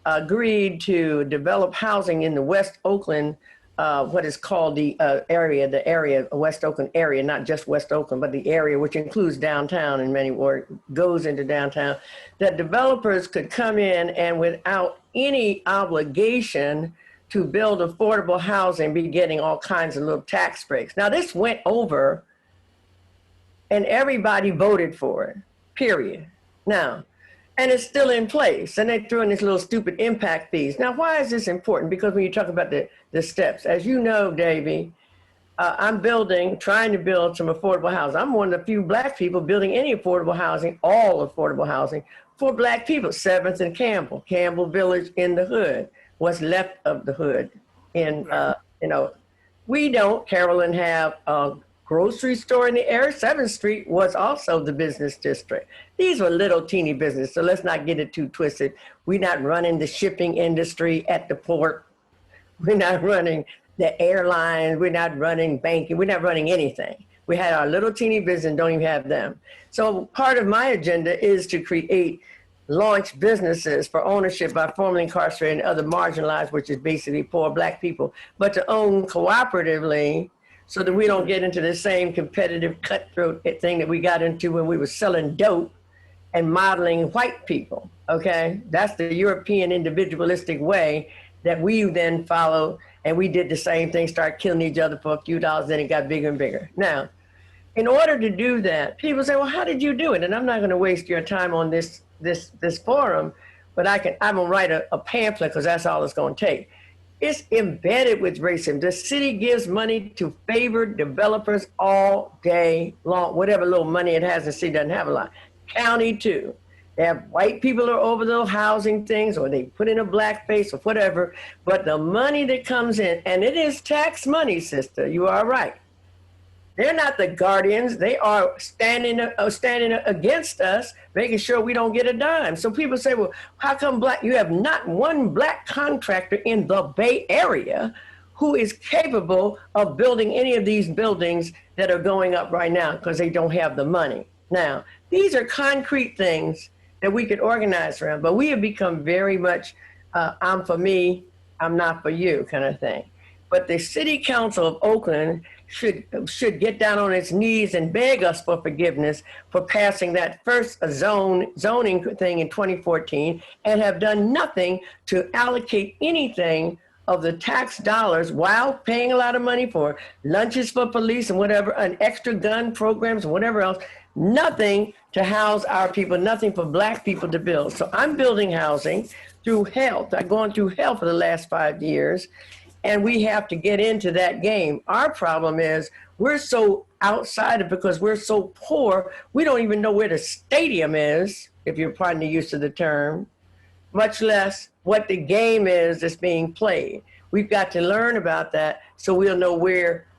agreed to develop housing in the West Oakland, what is called the area, West Oakland area, not just West Oakland, but the area which includes downtown in many words, goes into downtown, that developers could come in and without any obligation to build affordable housing, be getting all kinds of little tax breaks. Now this went over and everybody voted for it, period. Now, and it's still in place. And they threw in this little stupid impact fees. Now, why is this important? Because when you talk about the steps, as you know, Davey, I'm trying to build some affordable housing. I'm one of the few Black people building any affordable housing, all affordable housing for Black people, 7th and Campbell Village in the hood, what's left of the hood. And, we don't, Carolyn, have a grocery store in the area. 7th Street was also the business district. These were little teeny businesses, so let's not get it too twisted. We're not running the shipping industry at the port. We're not running the airlines. We're not running banking. We're not running anything. We had our little teeny business and don't even have them. So part of my agenda is to launch businesses for ownership by formerly incarcerated and other marginalized, which is basically poor Black people, but to own cooperatively, so that we don't get into the same competitive cutthroat thing that we got into when we were selling dope and modeling white people, okay? That's the European individualistic way that we then followed, and we did the same thing, start killing each other for a few dollars, then it got bigger and bigger. Now, in order to do that, people say, well, how did you do it? And I'm not gonna waste your time on this forum, but I'm gonna write a pamphlet, because that's all it's gonna take. It's embedded with racism. The city gives money to favored developers all day long. Whatever little money it has, the city doesn't have a lot. County too. They have white people are over those housing things, or they put in a black face or whatever. But the money that comes in, and it is tax money, sister, you are right. They're not the guardians. They are standing against us, making sure we don't get a dime. So people say, well, how come you have not one Black contractor in the Bay Area who is capable of building any of these buildings that are going up right now because they don't have the money. Now, these are concrete things that we could organize around, but we have become very much, I'm for me, I'm not for you kind of thing. But the City Council of Oakland should get down on its knees and beg us for forgiveness for passing that first zoning thing in 2014 and have done nothing to allocate anything of the tax dollars while paying a lot of money for lunches for police and whatever, and extra gun programs and whatever else, nothing to house our people, nothing for Black people to build. So I'm building housing through health. I've gone through hell for the last 5 years. And we have to get into that game. Our problem is we're so outside of, because we're so poor, we don't even know where the stadium is, if you're pardon the use of the term, much less what the game is that's being played. We've got to learn about that so we'll know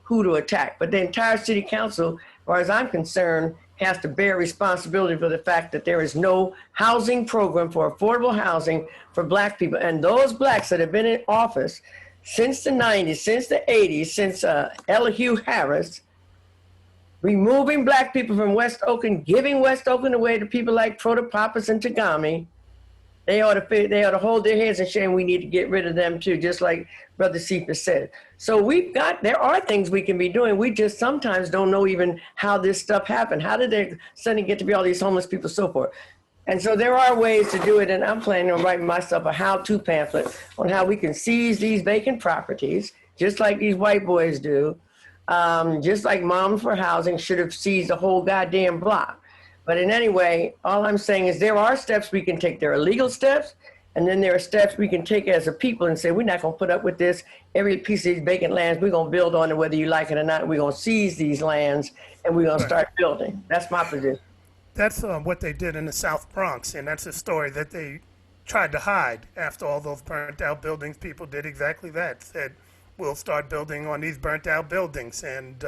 who to attack. But the entire city council, as far as I'm concerned, has to bear responsibility for the fact that there is no housing program for affordable housing for Black people. And those Blacks that have been in office since the 90s, since the 80s, since Elihu Harris, removing Black people from West Oakland, giving West Oakland away to people like Protopapas and Tagami, they ought to hold their heads in shame. We need to get rid of them too, just like Brother Cephus said. So there are things we can be doing. We just sometimes don't know even how this stuff happened. How did they suddenly get to be all these homeless people, so forth? And so there are ways to do it, and I'm planning on writing myself a how-to pamphlet on how we can seize these vacant properties, just like these white boys do, just like Moms for Housing should have seized the whole goddamn block. But in any way, all I'm saying is there are steps we can take. There are legal steps, and then there are steps we can take as a people and say, we're not gonna put up with this. Every piece of these vacant lands, we're gonna build on it whether you like it or not. We're gonna seize these lands, and we're gonna start building. That's my position. That's what they did in the South Bronx, and that's a story that they tried to hide. After all those burnt out buildings, people did exactly that, said, we'll start building on these burnt out buildings. And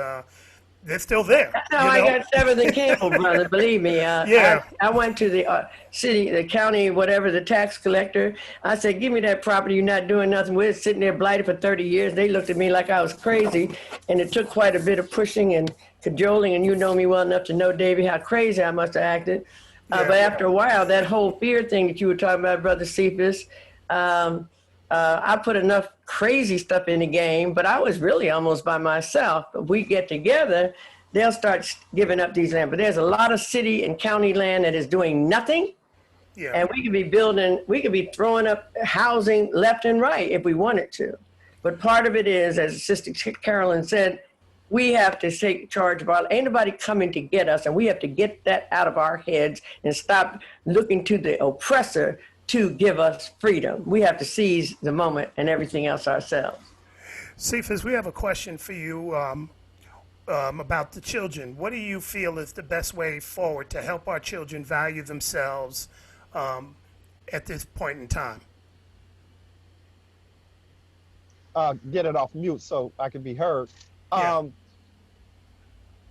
they're still there. That's how I got seventh and Campbell, brother. Believe me. Yeah. I went to the city, the county, whatever, the tax collector. I said, give me that property. You're not doing nothing with it. Sitting there blighted for 30 years. They looked at me like I was crazy. And it took quite a bit of pushing and cajoling. And you know me well enough to know, Davey, how crazy I must have acted. But after a while, that whole fear thing that you were talking about, Brother Cephus, I put enough crazy stuff in the game, but I was really almost by myself. If we get together, they'll start giving up these land. But there's a lot of city and county land that is doing nothing. Yeah. And we could be building, we could be throwing up housing left and right if we wanted to. But part of it is, as Sister Carolyn said, we have to take charge of our, ain't nobody coming to get us, and we have to get that out of our heads and stop looking to the oppressor to give us freedom. We have to seize the moment and everything else ourselves. Cephus, we have a question for you about the children. What do you feel is the best way forward to help our children value themselves at this point in time? Get it off mute so I can be heard. Yeah.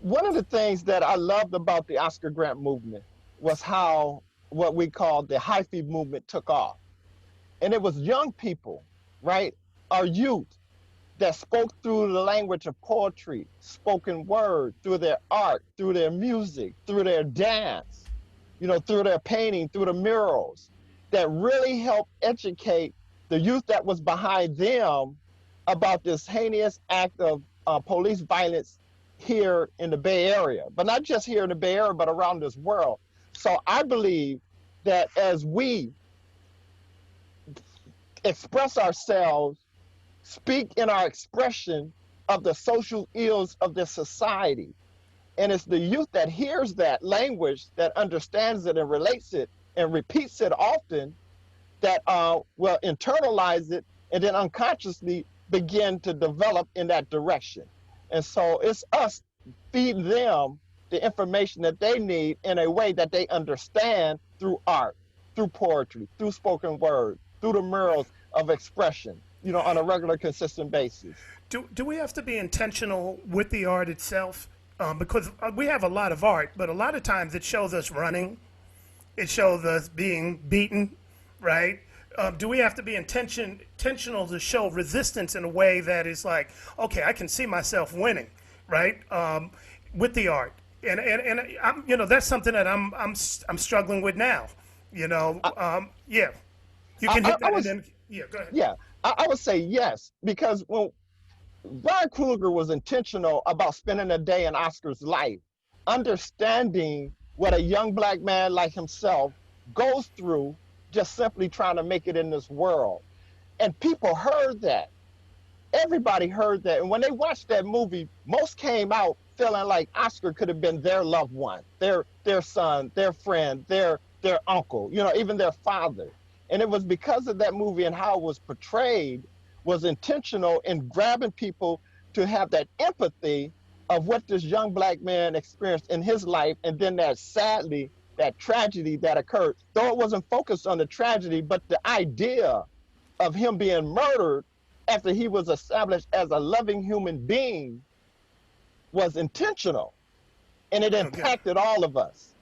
One of the things that I loved about the Oscar Grant movement was how what we call the hyphy movement took off. And it was young people, right? Our youth that spoke through the language of poetry, spoken word, through their art, through their music, through their dance, you know, through their painting, through the murals, that really helped educate the youth that was behind them about this heinous act of police violence here in the Bay Area, but not just here in the Bay Area, but around this world. So I believe that as we express ourselves, speak in our expression of the social ills of this society, and it's the youth that hears that language, that understands it and relates it and repeats it often, that will internalize it and then unconsciously begin to develop in that direction. And so it's us feeding them the information that they need in a way that they understand through art, through poetry, through spoken word, through the murals of expression, you know, on a regular, consistent basis. Do we have to be intentional with the art itself? Because we have a lot of art, but a lot of times it shows us running, it shows us being beaten, right? Do we have to be intentional to show resistance in a way that is like, okay, I can see myself winning, right? With the art, and I'm, you know, that's something that I'm struggling with now, you know. Yeah, you can hit that. Yeah, go ahead. Yeah, I would say yes, because when Brian Kruger was intentional about spending a day in Oscar's life, understanding what a young black man like himself goes through just simply trying to make it in this world. And people heard that. Everybody heard that. And when they watched that movie, most came out feeling like Oscar could have been their loved one, their son, their friend, their uncle, you know, even their father. And it was because of that movie and how it was portrayed was intentional in grabbing people to have that empathy of what this young black man experienced in his life, and then that sadly, that tragedy that occurred, though it wasn't focused on the tragedy, but the idea of him being murdered after he was established as a loving human being was intentional, and it impacted all of us.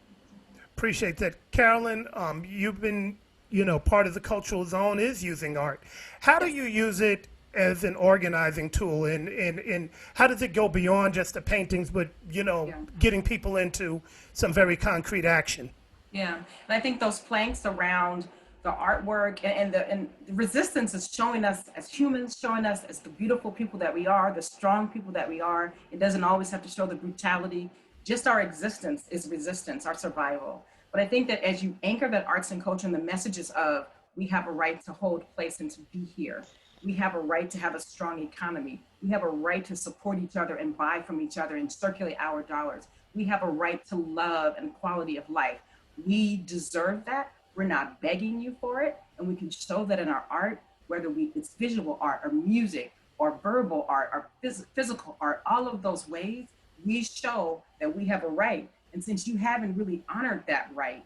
Appreciate that. Carolyn, you've been, you know, part of the Cultural Zone is using art. How do you use it as an organizing tool, and how does it go beyond just the paintings, but, you know, getting people into some very concrete action? Yeah, and I think those planks around the artwork and the resistance is showing us as humans, showing us as the beautiful people that we are, the strong people that we are. It doesn't always have to show the brutality. Just our existence is resistance, our survival. But I think that as you anchor that arts and culture and the messages of we have a right to hold place and to be here, we have a right to have a strong economy, we have a right to support each other and buy from each other and circulate our dollars, we have a right to love and quality of life. We deserve that. We're not begging you for it. And we can show that in our art, whether it's visual art or music or verbal art or physical art, all of those ways, we show that we have a right. And since you haven't really honored that right,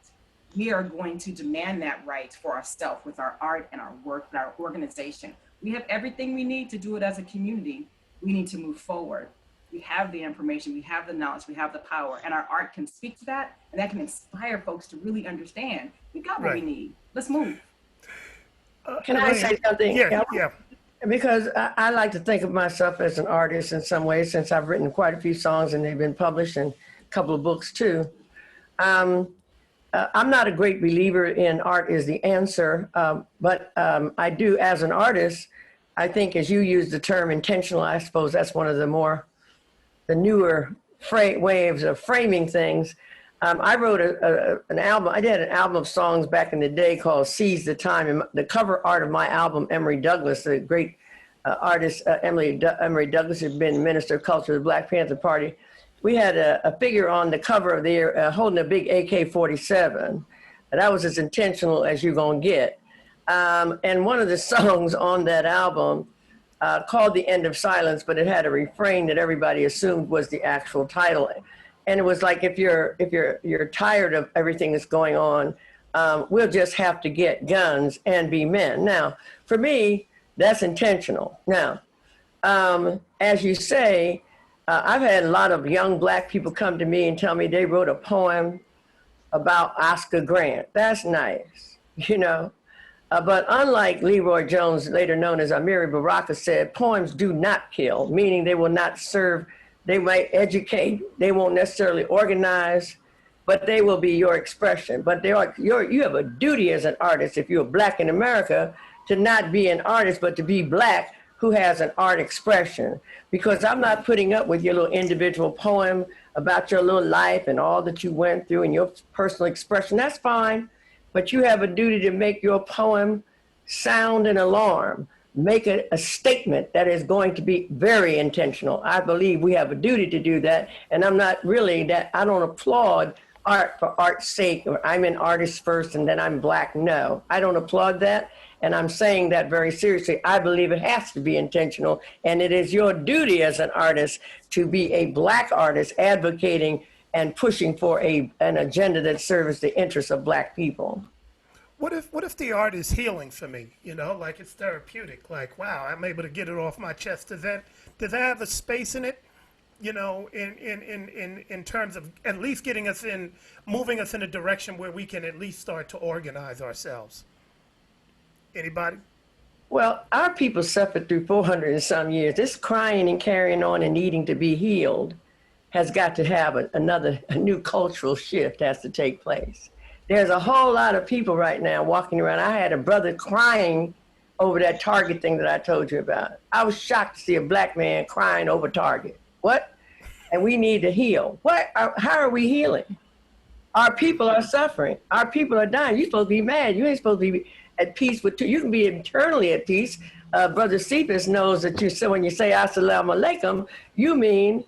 we are going to demand that right for ourselves with our art and our work and our organization. We have everything we need to do it as a community. We need to move forward. We have the information, we have the knowledge, we have the power, and our art can speak to that, and that can inspire folks to really understand. We got what we need. Let's move. Can I say something? Yeah. Because I like to think of myself as an artist in some ways, since I've written quite a few songs and they've been published in a couple of books too. I'm not a great believer in art is the answer, but I do, as an artist, I think, as you use the term intentional, I suppose that's one of the newer ways of framing things. I wrote an album. I did an album of songs back in the day called Seize the Time. And the cover art of my album, Emory Douglas, the great artist, Emory Douglas, had been Minister of Culture of the Black Panther Party. We had a figure on the cover of there holding a big AK-47. And that was as intentional as you're going to get. And one of the songs on that album called The End of Silence, but it had a refrain that everybody assumed was the actual title. And it was like, if you're tired of everything that's going on, we'll just have to get guns and be men. Now, for me, that's intentional. Now, as you say, I've had a lot of young Black people come to me and tell me they wrote a poem about Oscar Grant. That's nice, you know. But unlike Leroy Jones, later known as Amiri Baraka, said, poems do not kill, meaning they will not serve. They might educate, they won't necessarily organize, but they will be your expression. But you have a duty as an artist, if you're Black in America, to not be an artist, but to be Black who has an art expression. Because I'm not putting up with your little individual poem about your little life and all that you went through and your personal expression. That's fine, but you have a duty to make your poem sound an alarm. Make a statement that is going to be very intentional. I believe we have a duty to do that. And I'm not really I don't applaud art for art's sake, or I'm an artist first and then I'm Black. No, I don't applaud that. And I'm saying that very seriously. I believe it has to be intentional. And it is your duty as an artist to be a Black artist advocating and pushing for an agenda that serves the interests of Black people. What if the art is healing for me? You know, like it's therapeutic. Like, wow, I'm able to get it off my chest. Does that have a space in it? You know, in terms of at least moving us in a direction where we can at least start to organize ourselves. Anybody? Well, our people suffered through 400 and some years. This crying and carrying on and needing to be healed has got to have a new cultural shift has to take place. There's a whole lot of people right now walking around. I had a brother crying over that Target thing that I told you about. I was shocked to see a Black man crying over Target. What? And we need to heal. How are we healing? Our people are suffering. Our people are dying. You're supposed to be mad. You ain't supposed to be at peace with. You can be internally at peace. Brother Cephus knows that when you say Assalamu alaikum, you mean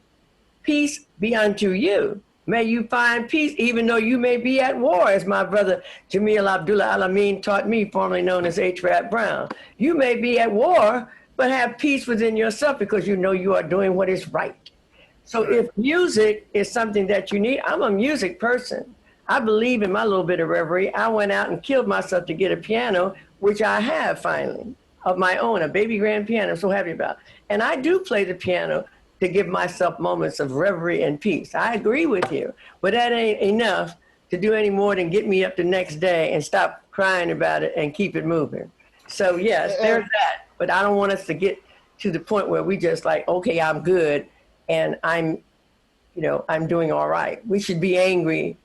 peace be unto you. May you find peace, even though you may be at war, as my brother Jamil Al-Amin taught me, formerly known as H. Rap Brown. You may be at war, but have peace within yourself because you know you are doing what is right. So if music is something that you need, I'm a music person. I believe in my little bit of reverie. I went out and killed myself to get a piano, which I have finally, of my own, a baby grand piano I'm so happy about. And I do play the piano to give myself moments of reverie and peace. I agree with you, but that ain't enough to do any more than get me up the next day and stop crying about it and keep it moving. So yes, there's that, but I don't want us to get to the point where we just like, okay, I'm good and I'm doing all right. We should be angry.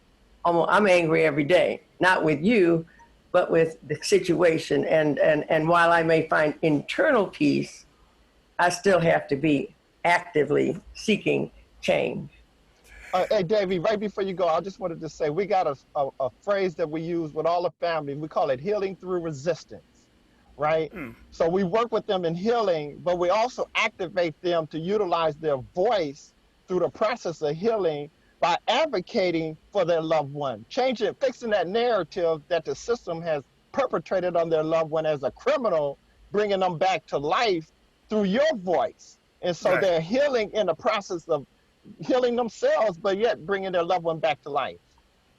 I'm angry every day, not with you, but with the situation. And while I may find internal peace, I still have to be actively seeking change. Hey, Davey, right before you go, I just wanted to say we got a phrase that we use with all the family. We call it healing through resistance, right? So we work with them in healing, but we also activate them to utilize their voice through the process of healing by advocating for their loved one, fixing that narrative that the system has perpetrated on their loved one as a criminal, bringing them back to life through your voice. And so they're healing in the process of healing themselves, but yet bringing their loved one back to life.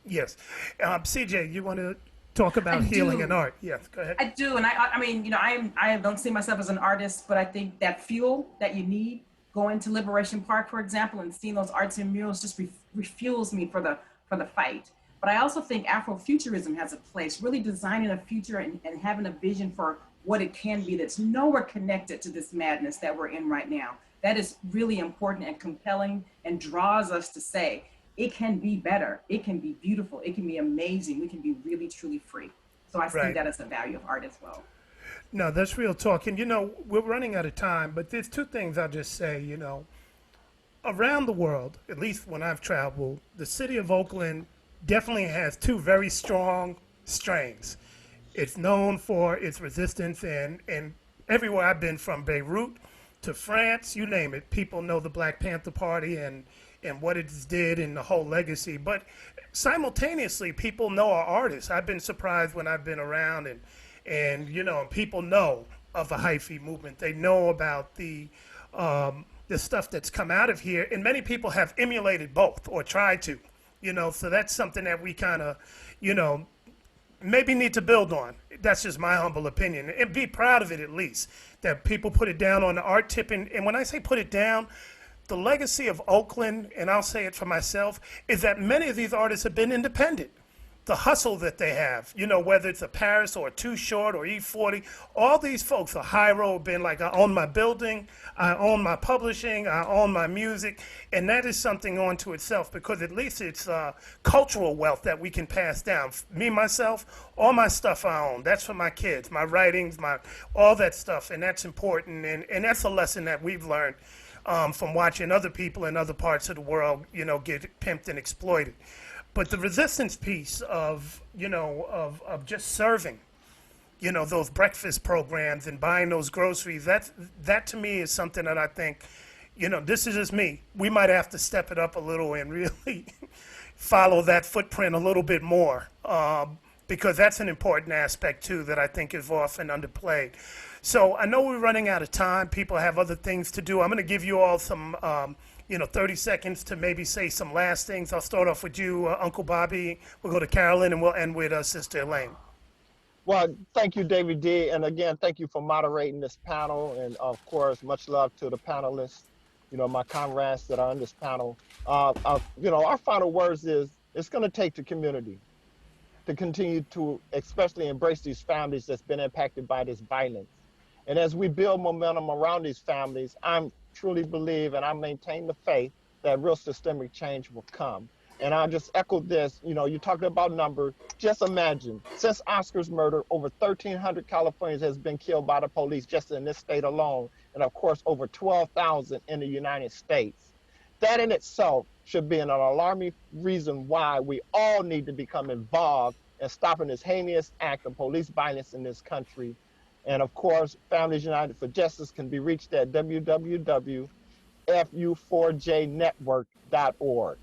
Yes. CJ, you want to talk about healing and art? Yes, go ahead. I do. And I mean, I don't see myself as an artist, but I think that fuel that you need going to Liberation Park, for example, and seeing those arts and murals just refuels me for the fight. But I also think Afrofuturism has a place, really designing a future and having a vision for what it can be that's nowhere connected to this madness that we're in right now. That is really important and compelling and draws us to say, it can be better, it can be beautiful, it can be amazing, we can be really, truly free. So I see that as the value of art as well. No, that's real talk. And, you know, we're running out of time, but there's two things I'll just say, you know. Around the world, at least when I've traveled, the city of Oakland definitely has two very strong strains. It's known for its resistance, and everywhere I've been, from Beirut to France, you name it, people know the Black Panther Party and what it did and the whole legacy. But simultaneously, people know our artists. I've been surprised when I've been around and you know, people know of the hyphy movement. They know about the stuff that's come out of here, and many people have emulated both or tried to, you know, so that's something that we kind of, you know, maybe need to build on. That's just my humble opinion, and be proud of it at least, that people put it down on the art tip. And when I say put it down, the legacy of Oakland, and I'll say it for myself, is that many of these artists have been independent. The hustle that they have, you know, whether it's a Paris or a Too Short or E40, all these folks, a high road, been like, I own my building, I own my publishing, I own my music, and that is something onto itself, because at least it's cultural wealth that we can pass down. Me, myself, all my stuff I own. That's for my kids, my writings, all that stuff, and that's important, and that's a lesson that we've learned from watching other people in other parts of the world, you know, get pimped and exploited. But the resistance piece of, you know, of just serving, you know, those breakfast programs and buying those groceries, that to me is something that I think, you know, this is just me. We might have to step it up a little and really follow that footprint a little bit more, because that's an important aspect too that I think is often underplayed. So I know we're running out of time. People have other things to do. I'm going to give you all some 30 seconds to maybe say some last things. I'll start off with you, Uncle Bobby. We'll go to Carolyn, and we'll end with Sister Elaine. Well, thank you, Davey D. And again, thank you for moderating this panel. And of course, much love to the panelists, you know, my comrades that are on this panel. You know, our final words is, it's going to take the community to continue to especially embrace these families that's been impacted by this violence. And as we build momentum around these families, I'm truly believe, and I maintain the faith, that real systemic change will come. And I'll just echo this, you know, you talked about numbers. Just imagine, since Oscar's murder, over 1,300 Californians has been killed by the police just in this state alone. And of course, over 12,000 in the United States. That in itself should be an alarming reason why we all need to become involved in stopping this heinous act of police violence in this country. And of course, Families United for Justice can be reached at www.fu4jnetwork.org.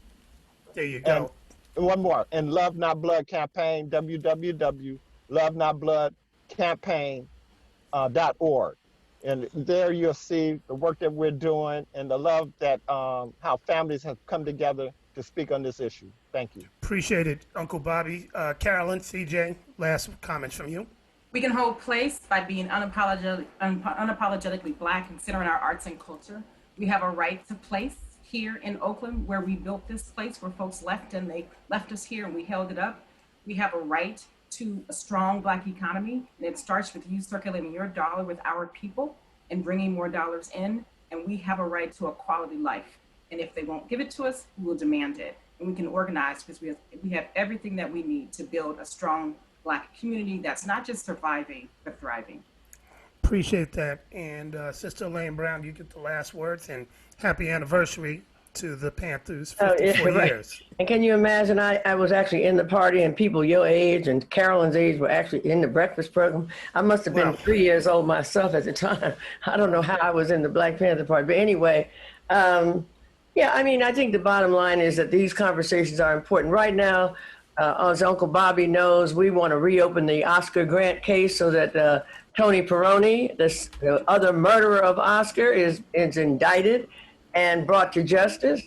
There you go. And one more, and Love Not Blood campaign, www.lovenotbloodcampaign.org. And there you'll see the work that we're doing and the love that how families have come together to speak on this issue. Thank you. Appreciate it, Uncle Bobby. Carolyn, CJ, last comments from you. We can hold place by being unapologetically Black, considering our arts and culture. We have a right to place here in Oakland, where we built this place, where folks left and they left us here and we held it up. We have a right to a strong Black economy, and it starts with you circulating your dollar with our people and bringing more dollars in. And we have a right to a quality life. And if they won't give it to us, we will demand it. And we can organize, because we have everything that we need to build a strong Black community that's not just surviving, but thriving. Appreciate that. And Sister Elaine Brown, you get the last words, and happy anniversary to the Panthers, 54 years. And can you imagine, I was actually in the party, and people your age and Carolyn's age were actually in the breakfast program. I must have been 3 years old myself at the time. I don't know how I was in the Black Panther Party, but anyway, yeah, I mean, I think the bottom line is that these conversations are important. Right now, as Uncle Bobby knows, we want to reopen the Oscar Grant case so that Tony Peroni, the other murderer of Oscar, is indicted and brought to justice.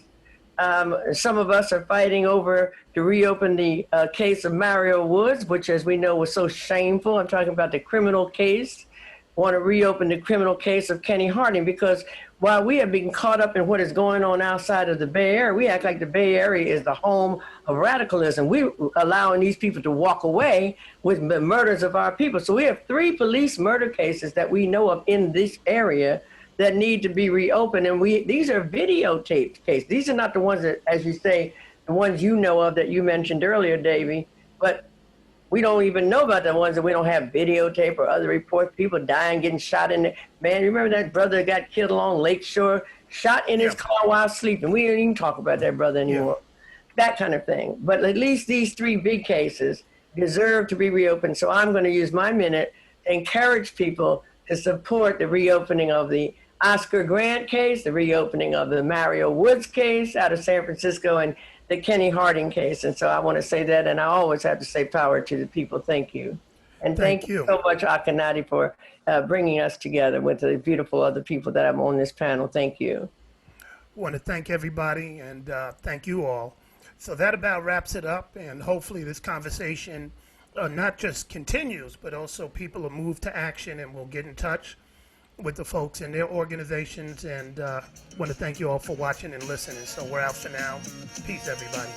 Some of us are fighting over to reopen the case of Mario Woods, which, as we know, was so shameful. I'm talking about the criminal case want to reopen the criminal case of Kenny Harding, because while we have been caught up in what is going on outside of the Bay Area, we act like the Bay Area is the home of radicalism. We're allowing these people to walk away with the murders of our people. So we have 3 police murder cases that we know of in this area that need to be reopened. And these are videotaped cases. These are not the ones that, as you say, the ones you know of that you mentioned earlier, Davey, but we don't even know about the ones that we don't have videotape or other reports, people dying, getting shot in the, man, remember that brother that got killed along Lakeshore, shot in his car while sleeping? We don't even talk about that brother anymore. That kind of thing. But at least these 3 big cases deserve to be reopened. So I'm going to use my minute to encourage people to support the reopening of the Oscar Grant case, the reopening of the Mario Woods case out of San Francisco, and the Kenny Harding case. And so I want to say that, and I always have to say power to the people. Thank you. And thank you so much, Akanati, for bringing us together with the beautiful other people that I'm on this panel. Thank you. I want to thank everybody, and thank you all. So that about wraps it up, and hopefully this conversation not just continues, but also people will move to action and will get in touch with the folks in their organizations. And want to thank you all for watching and listening. So we're out for now. Peace, everybody.